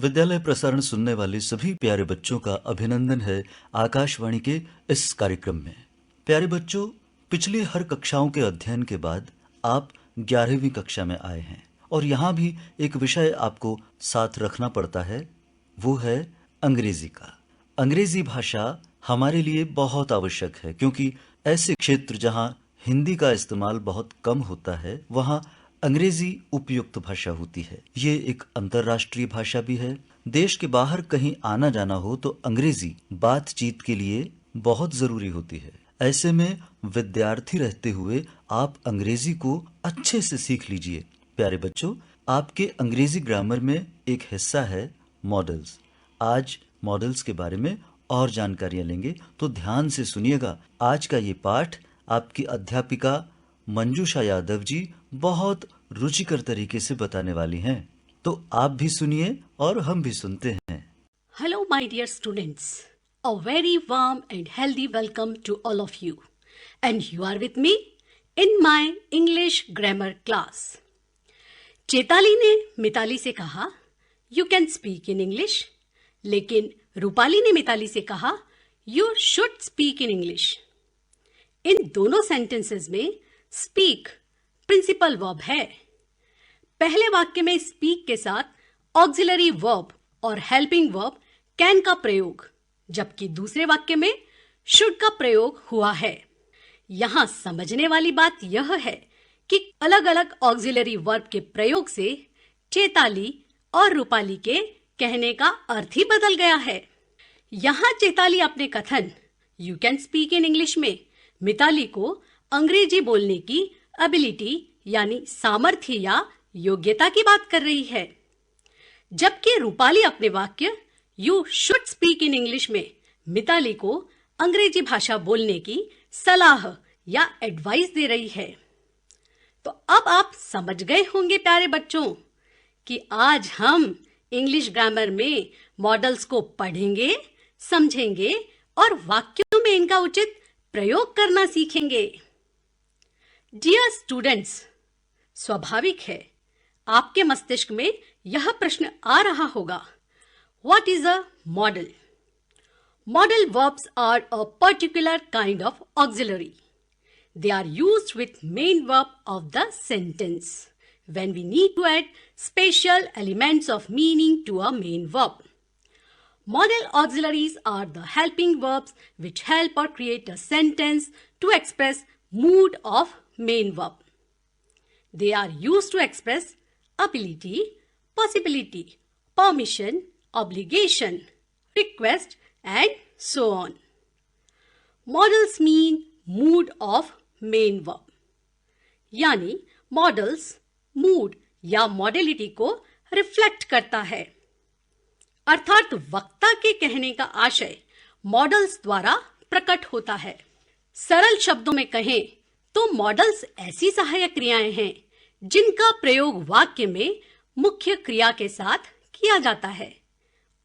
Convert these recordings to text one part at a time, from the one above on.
विद्यालय प्रसारण सुनने वाले सभी प्यारे बच्चों का अभिनंदन है आकाशवाणी के इस कार्यक्रम में। प्यारे बच्चों, पिछली हर कक्षाओं के अध्ययन के बाद आप 11वीं कक्षा में आए हैं और यहाँ भी एक विषय आपको साथ रखना पड़ता है, वो है अंग्रेजी का। अंग्रेजी भाषा हमारे लिए बहुत आवश्यक है क्योंकि ऐसे क्षेत्र जहाँ हिंदी का इस्तेमाल बहुत कम होता है वहाँ अंग्रेजी उपयुक्त भाषा होती है। ये एक अंतर्राष्ट्रीय भाषा भी है। देश के बाहर कहीं आना जाना हो तो अंग्रेजी बातचीत के लिए बहुत जरूरी होती है। ऐसे में विद्यार्थी रहते हुए आप अंग्रेजी को अच्छे से सीख लीजिए। प्यारे बच्चों, आपके अंग्रेजी ग्रामर में एक हिस्सा है मॉडल्स। आज मॉडल्स के बारे में और जानकारियां लेंगे, तो ध्यान से सुनिएगा। आज का ये पाठ आपकी अध्यापिका मंजूषा यादव जी बहुत रुचिकर तरीके से बताने वाली हैं, तो आप भी सुनिए और हम भी सुनते हैं। Hello my dear students, a very warm and healthy welcome to all of you, and you are with me in my English grammar class. Chetali ने मिताली से कहा You can speak in English, लेकिन रूपाली ने मिताली से कहा You should speak in English. इन दोनों sentences में speak principal verb है। पहले वाक्य में स्पीक के साथ ऑक्सिलरी वर्ब और हेल्पिंग वर्ब कैन का प्रयोग, जबकि दूसरे वाक्य में शुड का प्रयोग हुआ है। यहां समझने वाली बात यह है कि अलग अलग ऑक्सिलरी वर्ब के प्रयोग से चेताली और रूपाली के कहने का अर्थ ही बदल गया है। यहां चेताली अपने कथन you can speak in English में मिताली को अंग्रेजी बोलने की एबिलिटी यानी सामर्थ्य या योग्यता की बात कर रही है, जबकि रूपाली अपने वाक्य you should speak in English में मिताली को अंग्रेजी भाषा बोलने की सलाह या एडवाइस दे रही है। तो अब आप समझ गए होंगे प्यारे बच्चों कि आज हम इंग्लिश ग्रामर में मॉडल्स को पढ़ेंगे, समझेंगे और वाक्यों में इनका उचित प्रयोग करना सीखेंगे। डियर स्टूडेंट्स, स्वाभाविक है आपके मस्तिष्क में यह प्रश्न आ रहा होगा, what is a modal? Modal verbs are a particular kind of auxiliary. They are used with main verb of the sentence when we need to add special elements of meaning to a main verb. Modal auxiliaries are the helping verbs which help or create a sentence to express mood of main verb. They are used to express ability, possibility, permission, obligation, request and so on. Modals mean mood of main verb, यानी models mood या modality को reflect करता है, अर्थात वक्ता के कहने का आशय मॉडल्स द्वारा प्रकट होता है। सरल शब्दों में कहें तो मॉडल्स ऐसी सहायक क्रियाएं हैं जिनका प्रयोग वाक्य में मुख्य क्रिया के साथ किया जाता है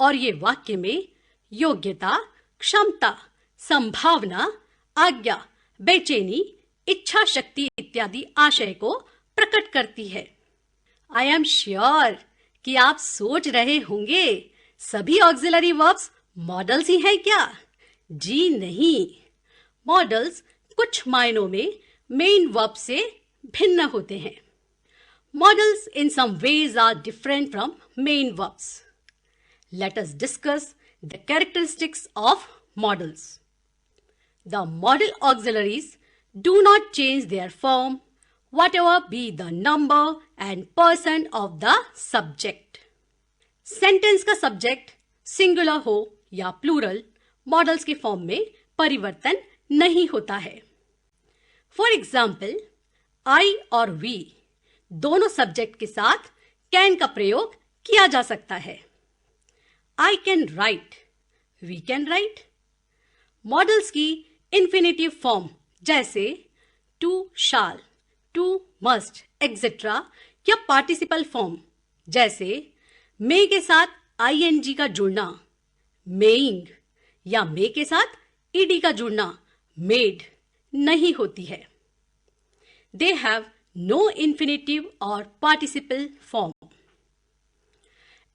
और ये वाक्य में योग्यता, क्षमता, संभावना, आज्ञा, बेचैनी, इच्छा शक्ति इत्यादि आशय को प्रकट करती है। आई एम श्योर कि आप सोच रहे होंगे सभी ऑक्सिलरी वर्ब्स मॉडल्स ही हैं क्या? जी नहीं, मॉडल्स कुछ मायनों में मेन वर्ब से भिन्न होते हैं। Modals in some ways are different from main verbs. Let us discuss the characteristics of modals. The modal auxiliaries do not change their form, whatever be the number and person of the subject. Sentence का subject singular हो या plural, modals के form में परिवर्तन नहीं होता है। For example, I और we दोनों subject के साथ can का प्रयोग किया जा सकता है। I can write, we can write. Modals की इन्फिनेटिव फॉर्म जैसे to shall, to must etcetera या पार्टिसिपल फॉर्म जैसे मे के साथ आईएनजी का जुड़ना मेइंग या मे के साथ ईडी का जुड़ना मेड नहीं होती है। दे हैव नो इन्फिनेटिव और पार्टिसिपल फॉर्म।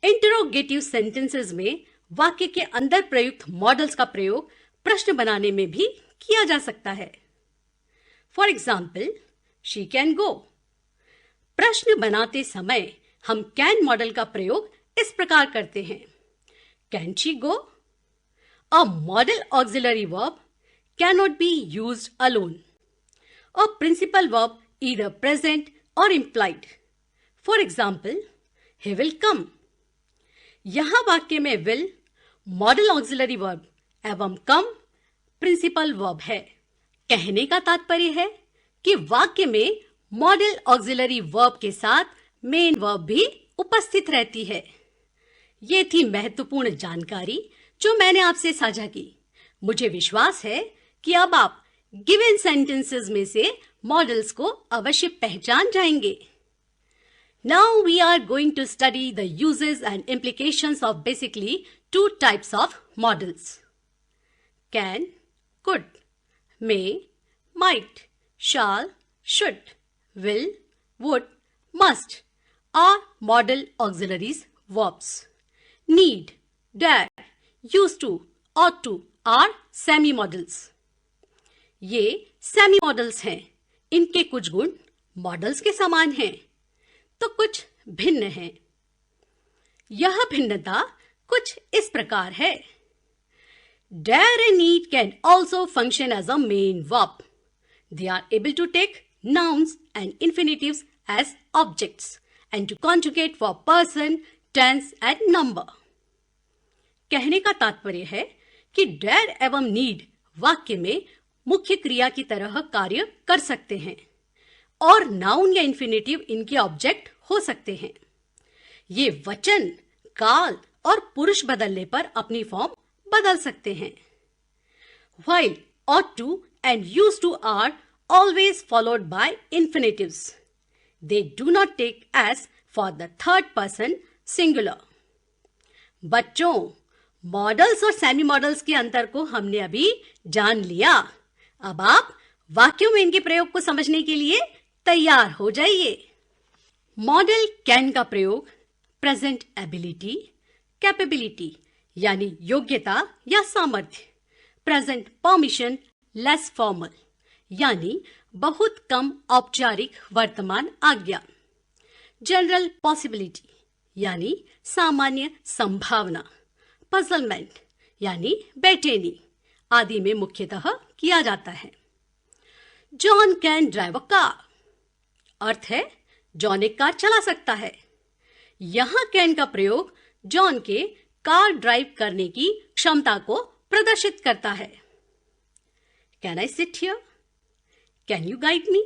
इंटरोगेटिव सेंटेंसेस में वाक्य के अंदर प्रयुक्त मॉडल्स का प्रयोग प्रश्न बनाने में भी किया जा सकता है। For example, she can go. प्रश्न बनाते समय हम कैन मॉडल का प्रयोग इस प्रकार करते हैं। Can she go? A model auxiliary verb cannot be used alone. A principal verb either present or implied. For example, he will come. यहाँ वाक्य में will मॉडल ऑक्सिलरी वर्ब एवं come प्रिंसिपल वर्ब है। कहने का तात्पर्य है कि वाक्य में मॉडल ऑक्सिलरी वर्ब के साथ मेन वर्ब भी उपस्थित रहती है। ये थी महत्वपूर्ण जानकारी जो मैंने आपसे साझा की। मुझे विश्वास है कि अब आप गिवन सेंटेंसेस में से मॉडल्स को अवश्य पहचान जाएंगे। Now we are going to study the uses and implications of basically two types of modals, can, could, may, might, shall, should, will, would, must are modal auxiliaries verbs. Need, dare, used to, ought to are semi modals. ये semi modals हैं। इनके कुछ गुण models के समान हैं तो कुछ भिन्न हैं। यह भिन्नता कुछ इस प्रकार है। Dare and need can also function as a main verb. They are able to take nouns and infinitives as objects and to conjugate for person, tense and number. कहने का तात्पर्य है कि डेयर एवं नीड वाक्य में मुख्य क्रिया की तरह कार्य कर सकते हैं और नाउन या इन्फिनेटिव इनके ऑब्जेक्ट हो सकते हैं। ये वचन, काल और पुरुष बदलने पर अपनी फॉर्म बदल सकते हैं। While ought to and used to are always followed by infinitives. They do not take as for the third person singular. बच्चों, मॉडल्स और सेमी मॉडल्स के अंतर को हमने अभी जान लिया। अब आप वाक्यों में इनके प्रयोग को समझने के लिए तैयार हो जाइए। मॉडल कैन का प्रयोग प्रेजेंट एबिलिटी, कैपेबिलिटी यानी योग्यता या सामर्थ्य, प्रेजेंट परमिशन लेस फॉर्मल यानी बहुत कम औपचारिक वर्तमान आज्ञा, जनरल पॉसिबिलिटी यानी सामान्य संभावना, पजलमेंट यानी बेचैनी आदि में मुख्यतः किया जाता है। John can drive a car, अर्थ है जॉन एक कार चला सकता है। यहां कैन का प्रयोग जॉन के कार ड्राइव करने की क्षमता को प्रदर्शित करता है। Can I sit here? Can you guide me?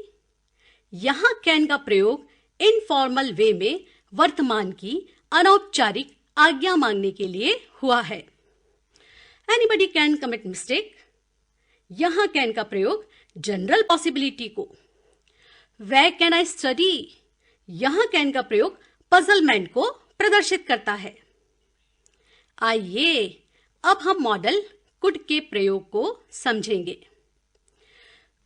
यहां कैन का प्रयोग इनफॉर्मल वे में वर्तमान की अनौपचारिक आज्ञा मांगने के लिए हुआ है। Anybody can commit mistake? यहां कैन का प्रयोग जनरल पॉसिबिलिटी को। Where can I study? यहां कैन का प्रयोग पजलमेंट को प्रदर्शित करता है। आइए अब हम मॉडल कुड के प्रयोग को समझेंगे।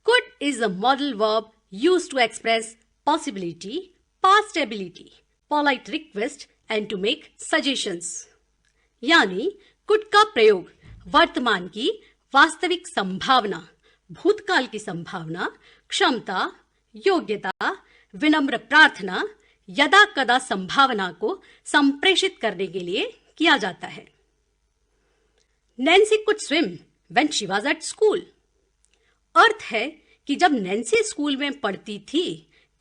Could is a modal verb used to express possibility, past ability, polite request and to make suggestions. यानी कुड का प्रयोग वर्तमान की वास्तविक संभावना, भूतकाल की संभावना, क्षमता, योग्यता, विनम्र प्रार्थना, यदा कदा संभावना को संप्रेषित करने के लिए किया जाता है। Nancy could swim when she was at school. अर्थ है कि जब नैन्सी स्कूल में पढ़ती थी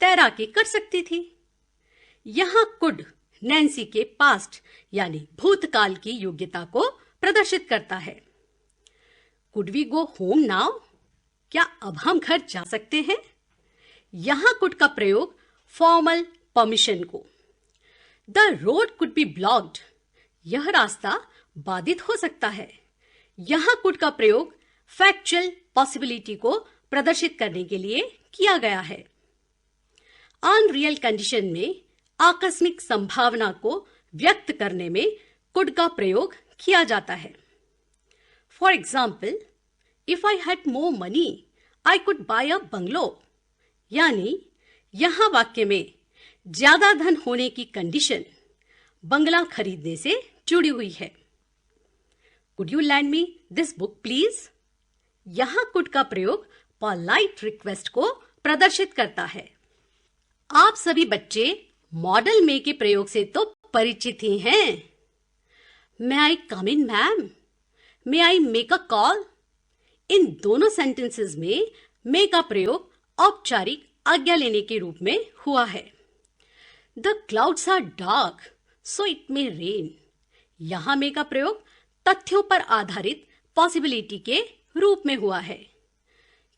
तैराकी कर सकती थी। यहां कुड नैन्सी के पास्ट यानी भूतकाल की योग्यता को प्रदर्शित करता है। Could we go home now? क्या अब हम घर जा सकते हैं? यहां कुड का प्रयोग फॉर्मल परमिशन को। The road could be blocked, यह रास्ता बाधित हो सकता है। यहां कुड का प्रयोग फैक्चुअल पॉसिबिलिटी को प्रदर्शित करने के लिए किया गया है। अनरियल कंडीशन में आकस्मिक संभावना को व्यक्त करने में कुड का प्रयोग किया जाता है। For example, if I had more money I could bye a bungalow. यानी यहां वाक्य में ज्यादा धन होने की कंडीशन बंगला खरीदने से जुड़ी हुई है। Could you land me this book please? यहाँ कुड का प्रयोग पोलाइट रिक्वेस्ट को प्रदर्शित करता है। आप सभी बच्चे मॉडल में के प्रयोग से तो परिचित ही हैं। May I come in ma'am? May I make a call? इन दोनों सेंटेंसेस में मे का प्रयोग औपचारिक आज्ञा लेने के रूप में हुआ है। The clouds are dark so it may rain. यहां मे का प्रयोग तथ्यों पर आधारित पॉसिबिलिटी के रूप में हुआ है।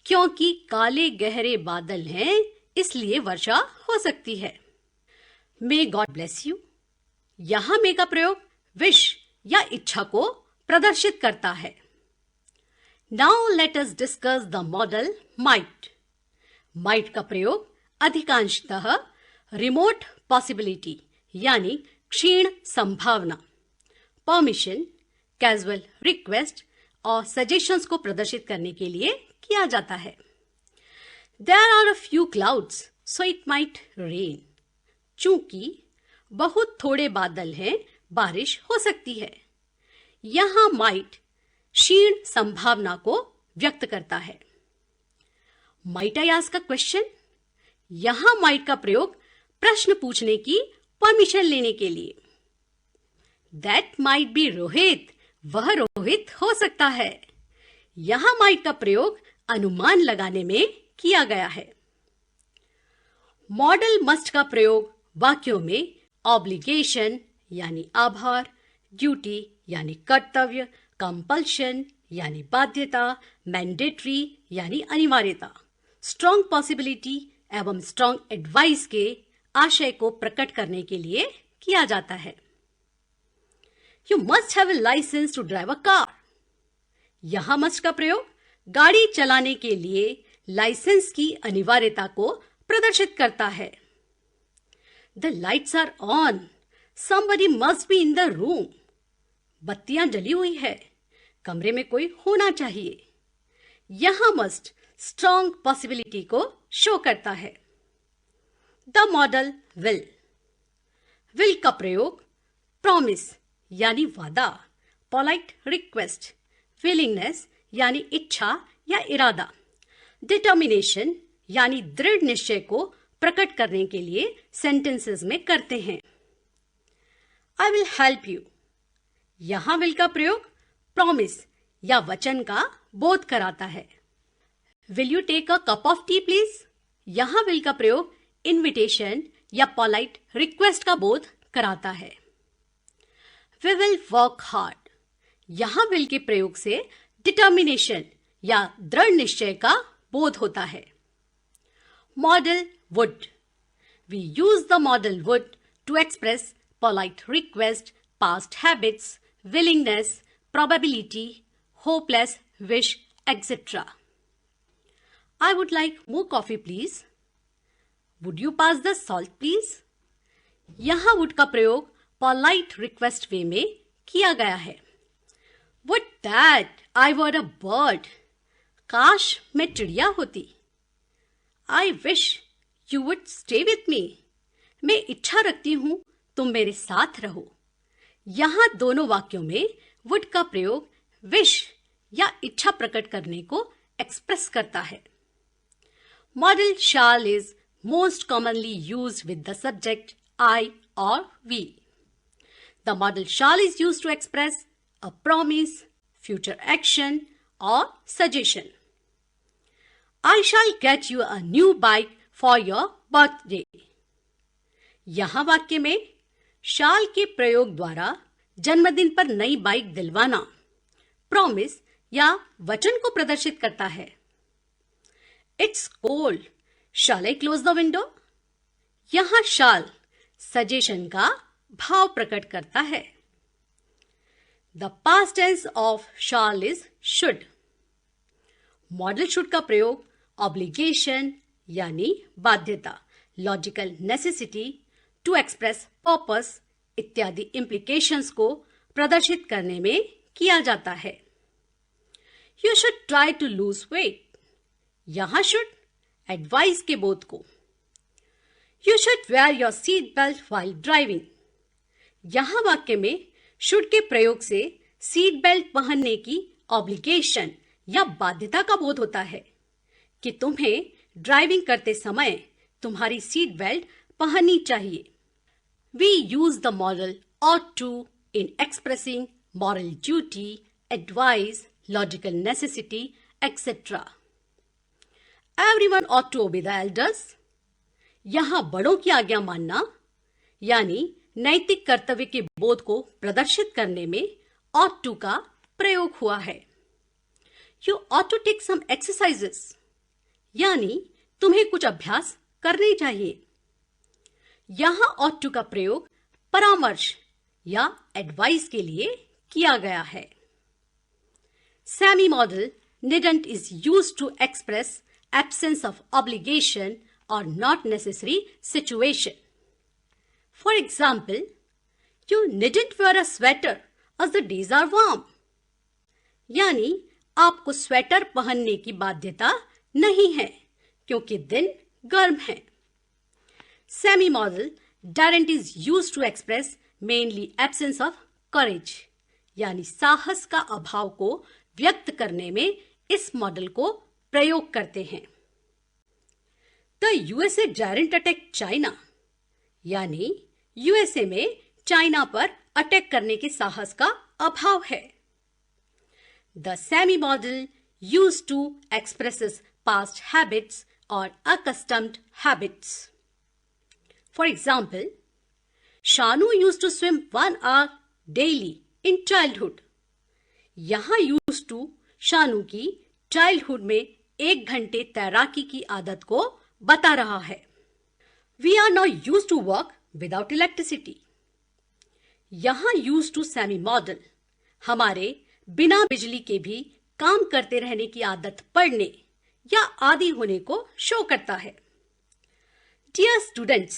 क्योंकि काले गहरे बादल हैं, इसलिए वर्षा हो सकती है। May God bless you. यहां मे का प्रयोग विश या इच्छा को प्रदर्शित करता है। Now let us discuss the model might. Might का प्रयोग अधिकांशतः रिमोट पॉसिबिलिटी यानी क्षीण संभावना, परमिशन, कैजुअल रिक्वेस्ट और सजेशंस को प्रदर्शित करने के लिए किया जाता है। There are a few clouds, so it might rain. चूंकि बहुत थोड़े बादल हैं, बारिश हो सकती है। यहां might क्षीण संभावना को व्यक्त करता है। Might I ask a question? यहां might का प्रयोग प्रश्न पूछने की परमिशन लेने के लिए। That might be Rohit. वह रोहित हो सकता है। यहां might का प्रयोग अनुमान लगाने में किया गया है। मॉडल मस्ट का प्रयोग वाक्यों में ऑब्लिगेशन यानी आभार, ड्यूटी यानी कर्तव्य, कंपल्शन यानी बाध्यता, मैंडेटरी यानी अनिवार्यता, स्ट्रॉन्ग पॉसिबिलिटी एवं स्ट्रॉन्ग एडवाइस के आशय को प्रकट करने के लिए किया जाता है। You must have a licence to drive a car. यहां मस्ट का प्रयोग गाड़ी चलाने के लिए लाइसेंस की अनिवार्यता को प्रदर्शित करता है। The lights are on, somebody must be in the room. बत्तियां जली हुई है, कमरे में कोई होना चाहिए। यहां मस्ट स्ट्रॉन्ग पॉसिबिलिटी को शो करता है। The model will. विल का प्रयोग प्रॉमिस यानी वादा, पोलाइट रिक्वेस्ट, विलिंगनेस यानी इच्छा या इरादा, डिटर्मिनेशन यानी दृढ़ निश्चय को प्रकट करने के लिए सेंटेंसेस में करते हैं। I will help you. यहां विल का प्रयोग प्रॉमिस या वचन का बोध कराता है। Will you take a cup of tea please? यहां विल का प्रयोग इन्विटेशन या पोलाइट रिक्वेस्ट का बोध कराता है। We will work hard. यहां विल के प्रयोग से डिटर्मिनेशन या दृढ़ निश्चय का बोध होता है। Modal would. We use the modal would to express polite request, past habits, willingness, probability, hopeless, wish, etc. I would like more coffee, please. Would you pass the salt, please? यहां would का प्रयोग polite request वे में किया गया है। Would that I were a bird. काश मैं चिड़िया होती। I wish you would stay with me. मैं इच्छा रखती हूं तुम मेरे साथ रहो। यहां दोनों वाक्यों में वुड का प्रयोग विश या इच्छा प्रकट करने को एक्सप्रेस करता है। Modal shall is most commonly used with the subject I और we. The modal shall is used to express a promise, future action और suggestion. I shall get you a new bike for your birthday. यहां वाक्य में शाल के प्रयोग द्वारा जन्मदिन पर नई बाइक दिलवाना प्रॉमिस या वचन को प्रदर्शित करता है। It's cold, shall I close the window? यहां शाल सजेशन का भाव प्रकट करता है। The past tense of shall is should. Modal should का प्रयोग ऑब्लिगेशन यानी बाध्यता, logical necessity, to express purpose इत्यादि इम्प्लीकेशंस को प्रदर्शित करने में किया जाता है। You should try to lose weight. यहां शुड एडवाइस के बोध को। You should wear your seat belt while driving. यहाँ वाक्य में शुड के प्रयोग से सीट बेल्ट पहनने की ऑब्लिगेशन या बाध्यता का बोध होता है कि तुम्हें ड्राइविंग करते समय तुम्हारी सीट बेल्ट पहननी चाहिए. We use the modal ought to in expressing moral duty, advice, logical necessity, etc. Everyone ought to obey the elders. यहाँ बड़ों की आज्ञा मानना यानी नैतिक कर्तव्य के बोध को प्रदर्शित करने में ought to का प्रयोग हुआ है. You ought to take some exercises. यानी तुम्हें कुछ अभ्यास करने चाहिए. यहाँ ought to का प्रयोग परामर्श या एडवाइस के लिए किया गया है. Semi modal needn't is used to express absence of obligation or not necessary situation. For example, you needn't wear a sweater as the days are warm. यानी आपको स्वेटर पहनने की बाध्यता नहीं है क्योंकि दिन गर्म है. Semi-modal daren't is used to express mainly absence of courage, यानी साहस का अभाव को व्यक्त करने में इस मॉडल को प्रयोग करते हैं. The USA daren't attack China, यानी यूएसए में चाइना पर अटैक करने के साहस का अभाव है. The semi-modal used to expresses past habits or accustomed habits. For example, Shanu used to swim 1 hour daily in childhood. यहाँ used to शानु की चाइल्डहुड में 1 घंटे तैराकी की आदत को बता रहा है. We are now used to work without electricity. यहाँ used to semi model हमारे बिना बिजली के भी काम करते रहने की आदत पड़ने या आदी होने को शो करता है. Dear students,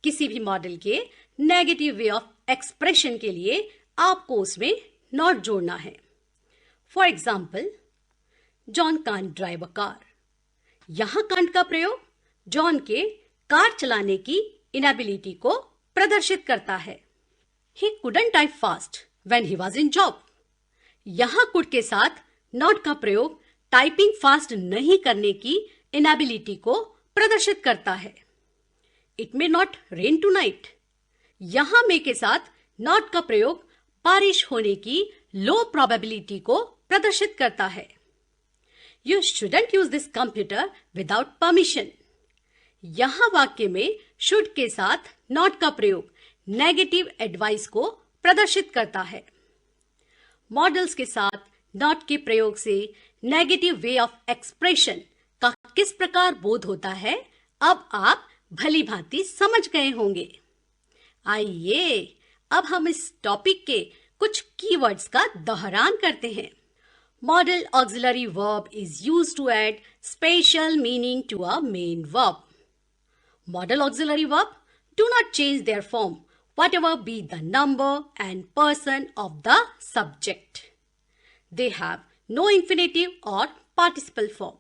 किसी भी मॉडल के नेगेटिव वे ऑफ एक्सप्रेशन के लिए आपको उसमें नॉट जोड़ना है. For example, John can't drive a car. यहां कांट का प्रयोग जॉन के कार चलाने की इनएबिलिटी को प्रदर्शित करता है. He couldn't type fast when he was in job. यहां कुड के साथ नॉट का प्रयोग टाइपिंग फास्ट नहीं करने की इनएबिलिटी को प्रदर्शित करता है. It may not rain tonight. यहां मे के साथ नॉट का प्रयोग बारिश होने की लो प्रोबेबिलिटी को प्रदर्शित करता है. You shouldn't use this computer without permission. यहां वाक्य में शुड के साथ नॉट का प्रयोग नेगेटिव एडवाइस को प्रदर्शित करता है. मॉडल्स के साथ नॉट के प्रयोग से नेगेटिव वे ऑफ एक्सप्रेशन का किस प्रकार बोध होता है अब आप भली भांति समझ गए होंगे. आइए अब हम इस टॉपिक के कुछ कीवर्ड्स का दोहरान करते हैं. Modal auxiliary verb is used to add special meaning to a main verb. Modal auxiliary verb do not change their form whatever be the number and person of the subject. They have no infinitive or participle form.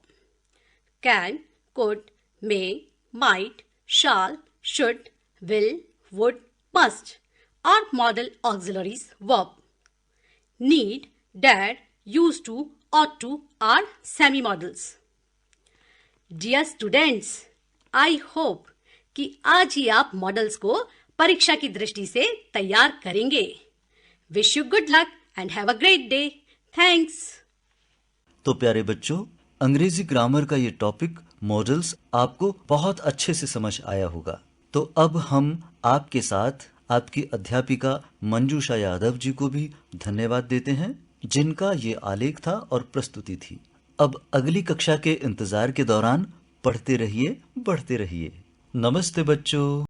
Can, could, may, might, shall, should, will, would, must are modal auxiliaries verb. Need, dare, used to, ought to are semi-modals. Dear students, I hope कि आज ही आप models को परीक्षा की दृष्टि से तैयार करेंगे. Wish you good luck and have a great day. Thanks. तो प्यारे बच्चों, अंग्रेजी ग्रामर का ये टॉपिक मॉडल्स आपको बहुत अच्छे से समझ आया होगा. तो अब हम आपके साथ आपकी अध्यापिका मंजूषा यादव जी को भी धन्यवाद देते हैं जिनका ये आलेख था और प्रस्तुति थी. अब अगली कक्षा के इंतजार के दौरान पढ़ते रहिए, बढ़ते रहिए. नमस्ते बच्चों.